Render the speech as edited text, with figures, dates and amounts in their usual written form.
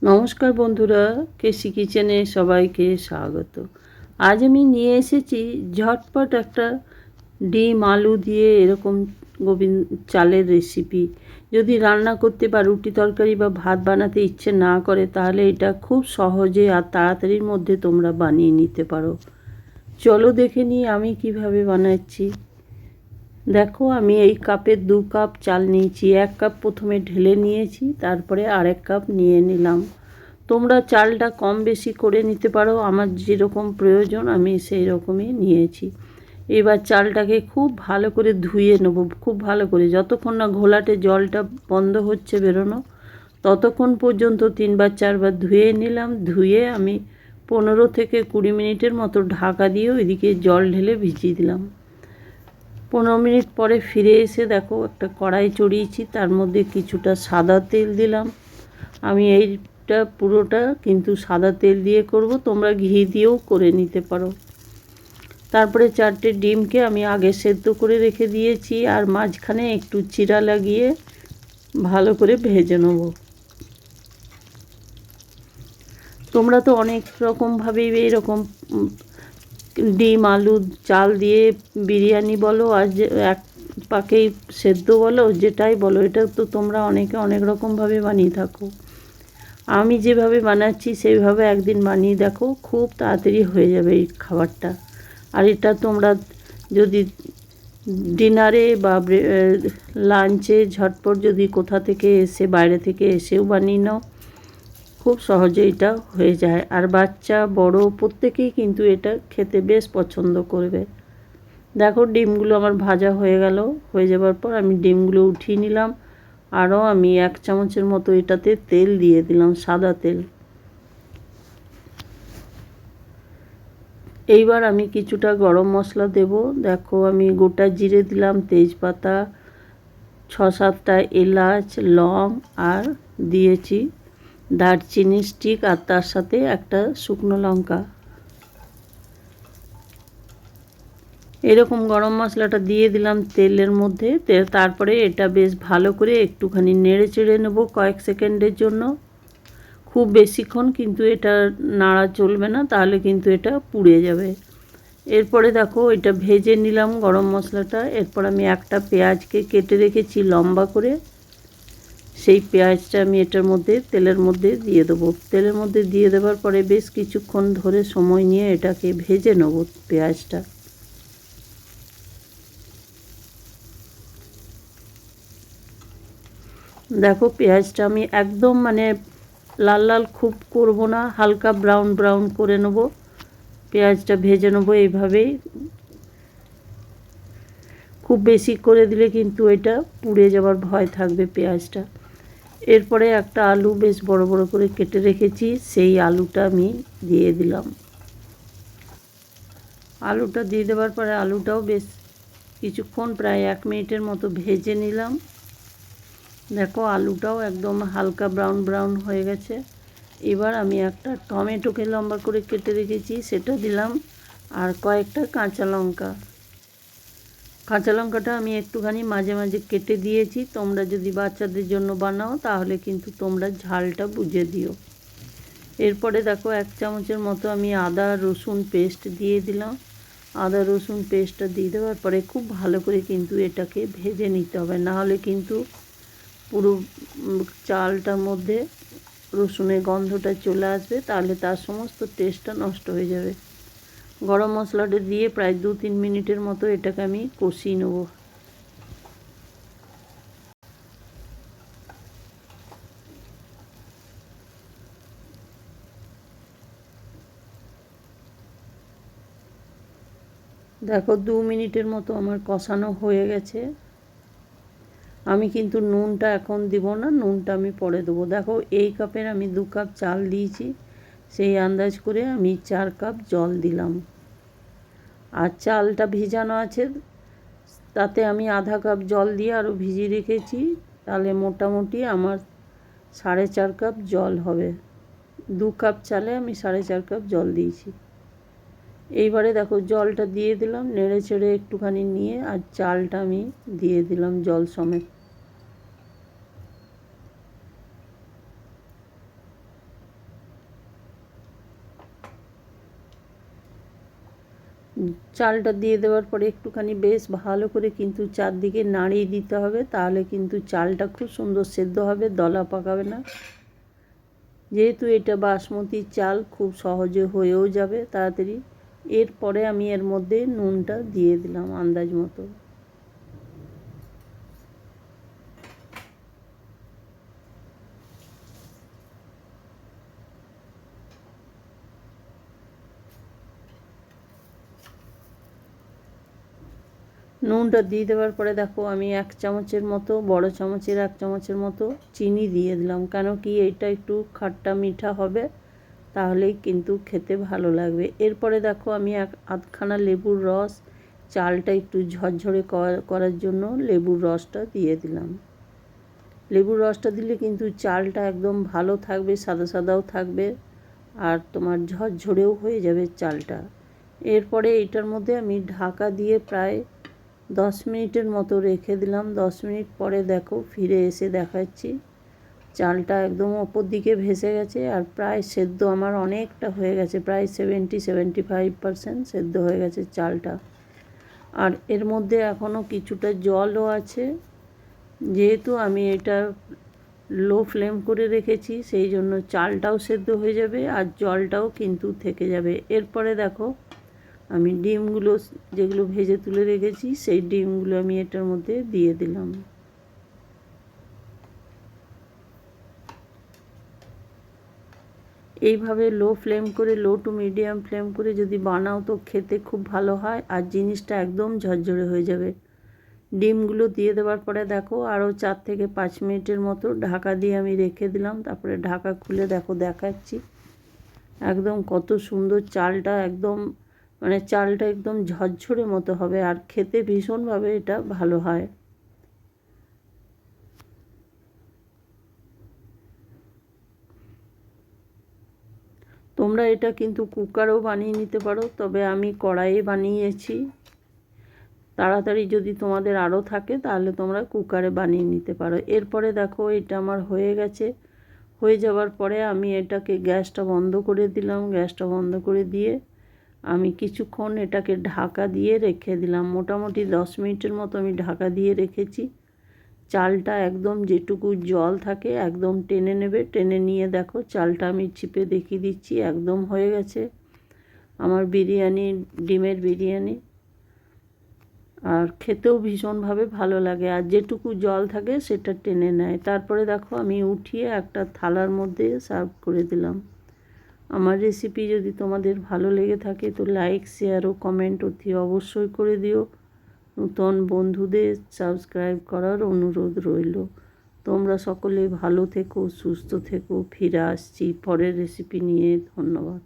নমস্কার বন্ধুরা, কেসি কিচেনে সবাইকে স্বাগত। আজ আমি নিয়ে এসেছি ঝটপট একটা ডিম আলু দিয়ে এরকম চালের রেসিপি। যদি রান্না করতে বা রুটি তরকারি বা ভাত বানাতে ইচ্ছে না করে, তাহলে এটা খুব সহজে আর তাড়াতাড়ির মধ্যে তোমরা বানিয়ে নিতে পারো। চলো দেখে নিই আমি কিভাবে বানাচ্ছি। দেখো, আমি এই কাপের 2 কাপ চাল নিয়েছি। 1 কাপ প্রথমে ঢেলে নিয়েছি, তারপরে আরেক কাপ নিয়ে নিলাম। তোমরা চালটা কম বেশি করে নিতে পারো, আমার যেরকম প্রয়োজন আমি সেই রকমই নিয়েছি। এবার চালটাকে খুব ভালো করে ধুয়ে নেব, খুব ভালো করে, যতক্ষণ না ঘোলাটে জলটা বন্ধ হচ্ছে বেরোনো ততক্ষণ পর্যন্ত 3 বার 4 বার ধুয়ে নিলাম। ধুয়ে আমি 15 থেকে 20 মিনিটের মতো ঢাকা দিয়ে ওইদিকে জল ঢেলে ভিজিয়ে দিলাম। 15 মিনিট পরে ফিরে এসে দেখো একটা কড়াই চড়িয়েছি, তার মধ্যে কিছুটা সাদা তেল দিলাম। আমি এইটা পুরোটা কিন্তু সাদা তেল দিয়ে করব, তোমরা ঘি দিয়েও করে নিতে পারো। তারপরে 4টে ডিমকে আমি আগে সেদ্ধ করে রেখে দিয়েছি, আর মাঝখানে একটু চিরা লাগিয়ে ভালো করে ভেজে নেব। তোমরা তো অনেক রকমভাবেই এরকম ডিম আলু চাল দিয়ে বিরিয়ানি বলো আর যে এক পাকেই সেদ্ধ বলো, যেটাই বলো, এটা তো তোমরা অনেকে অনেক রকমভাবে বানিয়ে থাকো। আমি যেভাবে বানাচ্ছি সেইভাবে একদিন বানিয়ে দেখো, খুব তাড়াতাড়ি হয়ে যাবে এই খাবারটা। আর এটা তোমরা যদি ডিনারে বা লাঞ্চে ঝটপট যদি কোথা থেকে এসে বাইরে থেকে এসেও বানিয়ে নাও, খুব সহজে এটা হয়ে যায়। আর বাচ্চা বড় প্রত্যেকেই কিন্তু এটা খেতে বেশ পছন্দ করবে। দেখো, ডিমগুলো আমার ভাজা হয়ে গেল। হয়ে যাবার পর আমি ডিমগুলো উঠিয়ে নিলাম। আরও আমি 1 চামচের মতো এটাতে তেল দিয়ে দিলাম, সাদা তেল। এইবার আমি কিছুটা গরম মশলা দেব। দেখো, আমি গোটা জিরে দিলাম, তেজপাতা, 6-7টা এলাচ, লং, আর দিয়েছি দারচিনি স্টিক, আর তার সাথে একটা শুকনো লঙ্কা। এরকম গরম মশলাটা দিয়ে দিলাম তেলের মধ্যে। তারপরে এটা বেশ ভালো করে একটুখানি নেড়ে চেড়ে নেব কয়েক সেকেন্ডের জন্য। খুব বেশিক্ষণ কিন্তু এটা নাড়া চলবে না, তাহলে কিন্তু এটা পুড়ে যাবে। এরপরে দেখো, এটা ভেজে নিলাম গরম মশলাটা। এরপর আমি একটা পেঁয়াজকে কেটে রেখেছি লম্বা করে, সেই পেঁয়াজটা আমি এটার মধ্যে তেলের মধ্যে দিয়ে দেবো। তেলের মধ্যে দিয়ে দেওয়ার পরে বেশ কিছুক্ষণ ধরে সময় নিয়ে এটাকে ভেজে নেব পেঁয়াজটা। দেখো, পেঁয়াজটা আমি একদম লাল লাল খুব করব না, হালকা ব্রাউন ব্রাউন করে নেব। পেঁয়াজটা ভেজে নেব এইভাবেই। খুব বেশি করে দিলে কিন্তু এটা পুড়ে যাওয়ার ভয় থাকবে পেঁয়াজটা। এরপরে একটা আলু বেশ বড় বড় করে কেটে রেখেছি, সেই আলুটা আমি দিয়ে দিলাম। আলুটা দিয়ে দেওয়ার পরে আলুটাও বেশ কিছুক্ষণ, প্রায় 1 মিনিটের মতো ভেজে নিলাম। দেখো, আলুটাও একদম হালকা ব্রাউন ব্রাউন হয়ে গেছে। এবার আমি একটা টমেটোকে লম্বা করে কেটে রেখেছি, সেটা দিলাম, আর কয়েকটা কাঁচা লঙ্কা। কাঁচা লঙ্কাটা আমি একটুখানি মাঝে মাঝে কেটে দিয়েছি। তোমরা যদি বাচ্চাদের জন্য বানাও তাহলে কিন্তু তোমরা ঝালটা বুঝে দিও। এরপরে দেখো, 1 চামচের মতো আমি আদা রসুন পেস্ট দিয়ে দিলাম। আদা রসুন পেস্টটা দিয়ে দেওয়ার পরে খুব ভালো করে কিন্তু এটাকে ভেজে নিতে হবে, নাহলে কিন্তু পুরো চালটার মধ্যে রসুনের গন্ধটা চলে আসবে, তাহলে তার সমস্ত টেস্টটা নষ্ট হয়ে যাবে। গরম মশলাটা দিয়ে প্রায় 2-3 মিনিটের মতো এটাকে আমি কষিয়ে নেব। দেখো, 2 মিনিটের মতো আমার কষানো হয়ে গেছে। আমি কিন্তু নুনটা এখন দিব না, নুনটা আমি পরে দেবো। দেখো, এই কাপের আমি 2 কাপ চাল দিয়েছি, সেই আন্দাজ করে আমি 4 কাপ জল দিলাম। আর চালটা ভিজানো আছে, তাতে আমি আধা কাপ জল দিয়ে আরও ভিজিয়ে রেখেছি, তাহলে মোটামুটি আমার 4.5 কাপ জল হবে। 2 কাপ চালে আমি 4.5 কাপ জল দিয়েছি। এইবারে দেখো, জলটা দিয়ে দিলাম, নেড়ে চেড়ে একটুখানি নিয়ে, আর চালটা আমি দিয়ে দিলাম জল সমেত। চালটা দিয়ে দেওয়ার পরে একটুখানি বেশ ভালো করে কিন্তু চারদিকে নাড়িয়ে দিতে হবে, তাহলে কিন্তু চালটা খুব সুন্দর সেদ্ধ হবে, দলা পাকাবে না। যেহেতু এটা বাসমতি চাল, খুব সহজে হয়েও যাবে তাড়াতাড়ি। এরপরে আমি এর মধ্যে নুনটা দিয়ে দিলাম আন্দাজ মতো। নুনটা দিয়ে দেওয়ার পরে দেখো আমি 1 চামচের মতো, বড় চামচের 1 চামচের মতো চিনি দিয়ে দিলাম, কেন কি এটা একটু খাট্টা মিঠা হবে, তাহলেই কিন্তু খেতে ভালো লাগবে। এরপরে দেখো আমি আধখানা লেবুর রস, চালটা একটু ঝরঝরে করার জন্য লেবুর রসটা দিয়ে দিলাম। লেবুর রসটা দিলে কিন্তু চালটা একদম ভালো থাকবে, সাদা সাদাও থাকবে, আর তোমার ঝরঝরেও হয়ে যাবে চালটা। এরপরে এটার মধ্যে আমি ঢাকা দিয়ে প্রায় 10 মিনিটের মতো রেখে দিলাম। 10 মিনিট পরে দেখো ফিরে এসে দেখাচ্ছি, চালটা একদম ওপর দিকে ভেসে গেছে, আর প্রায় সেদ্ধ আমার অনেকটা হয়ে গেছে, প্রায় 70-75% সেদ্ধ হয়ে গেছে চালটা। আর এর মধ্যে এখনও কিছুটা জলও আছে, যেহেতু আমি এটা লো ফ্লেম করে রেখেছি, সেই জন্য চালটাও সেদ্ধ হয়ে যাবে আর জলটাও কিন্তু থেকে যাবে। এরপরে দেখো আমি ডিমগুলো যেগুলো ভেজে তুলে রেখেছি, সেই ডিমগুলো আমি এটার মধ্যে দিয়ে দিলাম। এইভাবে লো ফ্লেম করে, লো টু মিডিয়াম ফ্লেম করে যদি বানাও তো খেতে খুব ভালো হয়, আর জিনিসটা একদম ঝরঝরে হয়ে যাবে। ডিমগুলো দিয়ে দেওয়ার পরে দেখো আরও 4 থেকে 5 মিনিটের মতো ঢাকা দিয়ে আমি রেখে দিলাম। তারপরে ঢাকা খুলে দেখো দেখাচ্ছি, একদম কত সুন্দর চালটা, একদম মানে চালটা একদম ঝরঝরে মতো হবে, আর খেতে ভীষণভাবে এটা ভালো হয়। তোমরা এটা কিন্তু কুকারেও বানিয়ে নিতে পারো, তবে আমি কড়াইয়ে বানিয়েছি। তাড়াতাড়ি যদি তোমাদের আরও থাকে তাহলে তোমরা কুকারে বানিয়ে নিতে পারো। এরপরে দেখো এটা আমার হয়ে গেছে। হয়ে যাওয়ার পরে আমি এটাকে গ্যাসটা বন্ধ করে দিলাম। গ্যাসটা বন্ধ করে দিয়ে আমি কিছুক্ষণ এটাকে ঢাকা দিয়ে রেখে দিলাম। মোটামুটি 10 মিনিটের মতো আমি ঢাকা দিয়ে রেখেছি। চালটা একদম যেটুকু জল থাকে একদম টেনে নেবে। টেনে নিয়ে দেখো চালটা আমি চিপে দেখিয়ে দিচ্ছি, একদম হয়ে গেছে আমার বিরিয়ানি, ডিমের বিরিয়ানি। আর খেতেও ভীষণভাবে ভালো লাগে, আর যেটুকু জল থাকে সেটা টেনে নেয়। তারপরে দেখো আমি উঠিয়ে একটা থালার মধ্যে সার্ভ করে দিলাম। আমার রেসিপি যদি তোমাদের ভালো লেগে থাকে তো লাইক, শেয়ার ও কমেন্ট অতি অবশ্যই করে দিও। নতুন বন্ধুদের সাবস্ক্রাইব করার অনুরোধ রইল। তোমরা সকলে ভালো থেকো, সুস্থ থেকো। ফিরে আসছি পরের রেসিপি নিয়ে। ধন্যবাদ।